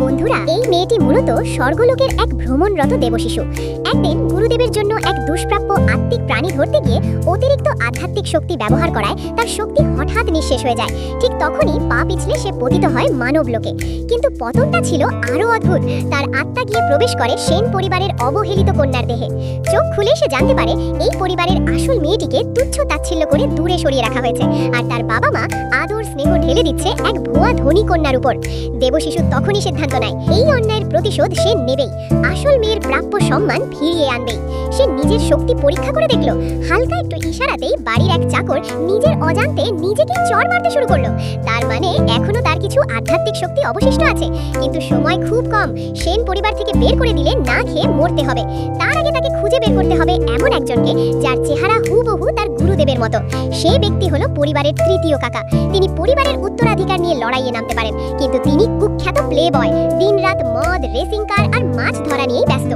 বন্ধুরা, এই মেয়েটি মূলত স্বর্গলোকের এক ভ্রমণরত দেবশিশু। একদিন গুরুদেবের জন্য এক দুষ্প্রাপ্য আত্মিক প্রাণী ধরতে গিয়ে অতিরিক্ত আধ্যাত্মিক শক্তি ব্যবহার করায় তার শক্তি হঠাৎ নিঃশেষ হয়ে যায়। ঠিক তখনই পা পিছলে সে পতিত হয় মানবলোকে। কিন্তু পতনটা ছিল আরও অদ্ভুত। তার আত্মা গিয়ে প্রবেশ করে সেন পরিবারের অবহেলিত কন্যার দেহে। চোখ খুলে সে জানতে পারে এই পরিবারের আসল মেয়েটিকে তুচ্ছ তাচ্ছিল্য করে দূরে সরিয়ে রাখা হয়েছে, আর তার বাবা মা আদর স্নেহ ঢেলে দিচ্ছে এক ভুয়া ধনী কন্যার উপর। দেবশিশু তখনই সিদ্ধান্ত নেয় এই অন্যায়ের প্রতিশোধ সে নেবেই, আসল মেয়ের প্রাপ্য সম্মান ফিরিয়ে আনবেই। সে নিজের শক্তি পরীক্ষা করে দেখল। হালকা একটু ইশারাতেই বাড়ির এক চাকর নিজের অজান্তে নিজেকে চড় মারতে শুরু করলো। তার মানে এখনো তার কিছু আধ্যাত্মিক শক্তি অবশিষ্ট আছে, কিন্তু সময় খুব কম। সেন পরিবার থেকে বের করে দিলে না খেয়ে মরতে হবে। তার আগে তাকে খুঁজে বের করতে হবে এমন একজনকে যার চেহারা হুবহু তার গুরুদেবের মতো। সেই ব্যক্তি হলো পরিবারের তৃতীয় কাকা। তিনি পরিবারের উত্তরাধিকার নিয়ে লড়াইয়ে নামতে পারেন, কিন্তু তিনি কুখ্যাত প্লে বয়। দিনরাত মদ, রেসিং কার আর মাছ ধরা নিয়েই ব্যস্ত।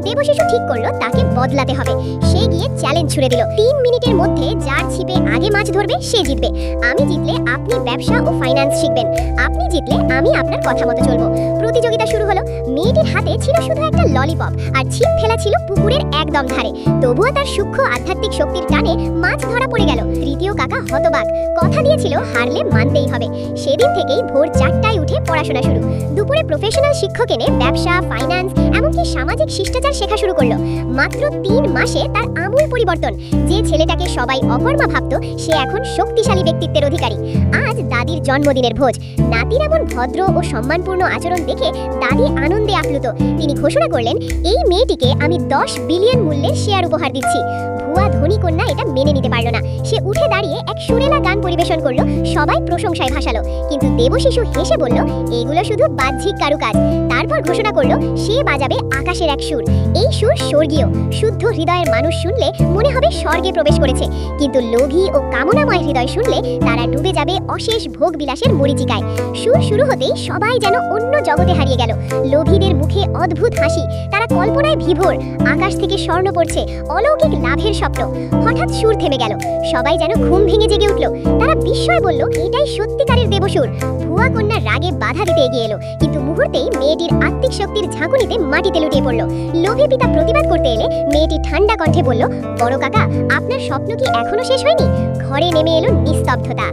দেবশিশু ঠিক করলো তাকে বদলাতে হবে। সে গিয়ে চ্যালেঞ্জ ছুড়ে দিল, 3 মিনিটের মধ্যে যার ছিপে আগে মাছ ধরবে সে জিতবে। আমি জিতলে আপনি ব্যবসা ও ফাইন্যান্স শিখবেন, আপনি জিতলে আমি আপনার কথা মতো চলবো। প্রতিযোগিতা শুরু হলো। মেয়েটির হাতে ছিল শুধু একটা ললিপপ, আর ছিপ ফেলা ছিল পুকুরের একদম ধারে। তবুও তার সূক্ষ্ম আধ্যাত্মিক শক্তির টানে মাছ ধরা পড়ে গেল। তৃতীয় কাকা হতবাক, কথা দিয়েছিল হারলে মানতেই হবে। সেদিন থেকেই ভোর 4টায় উঠে পড়াশোনা শুরু। দুপুরে প্রফেশনাল শিক্ষক এনে ব্যবসা, ফাইন্যান্স এমনকি সামাজিক শিষ্টাচার শেখা শুরু করলো। মাত্র 3 মাসে তার আমূল পরিবর্তন। যে ছেলেটাকে সবাই অকর্মা ভাবত, সে এখন শক্তিশালী ব্যক্তিত্বের অধিকারী। আজ দাদির জন্মদিনের ভোজ। নাতির এমন ভদ্র ও সম্মানপূর্ণ আচরণ দেখে দাদি আনন্দে আপ্লুত। তিনি ঘোষণা করলেন, এই মেয়েটিকে আমি 10 বিলিয়ন মূল্যের শেয়ার উপহার দিচ্ছি। ভুয়া ধনী কন্যা এটা মেনে নিতে পারল না। সে উঠে দাঁড়িয়ে এক সুরেলা গান পরিবেশন করলো। সবাই প্রশংসায় ভাসালো, কিন্তু দেবশিশু হেসে বলল, এগুলো শুধু বাহ্যিক কারুকাজ। তারপর ঘোষণা করলো সে বাজাবে আকাশের এক সুর। এই সুর স্বর্গীয়। শুদ্ধ হৃদয়ের মানুষ শুনলে মনে হবে স্বর্গে প্রবেশ করেছে, কিন্তু লোভী ও কামনাময় হৃদয় শুনলে তারা ডুবে যাবে অশেষ ভোগ বিলাসের মরীচিকায়। সুর শুরু হতেই সবাই যেন অন্য জগতে হারিয়ে গেল। লোভীদের মুখে অদ্ভুত হাসি, তারা কল্পনায় বিভোর। আকাশ থেকে স্বর্ণ পড়ছে, অলৌকিক লাভের স্বপ্ন। হঠাৎ সুর থেমে গেল। সবাই যেন ঘুম ভেঙে জেগে উঠল। তারা বিস্ময় বলল, এটাই সত্যিকারের দেবসুর। ভুয়া কন্যা রাগে বাধা দিতে এগিয়ে এলো, কিন্তু মুহূর্তেই মেয়েটির আত্মিক শক্তির ঝাঁকুনিতে মাটিতে লুটিয়ে পড়ল। লোভী পিতা প্রতিবাদ করতে এলে মেয়েটি ঠান্ডা কণ্ঠে বলল, বড় কাকা, আপনার স্বপ্ন কি এখনো শেষ হয়নি? ঘরে নেমে এলো নিস্তব্ধতা।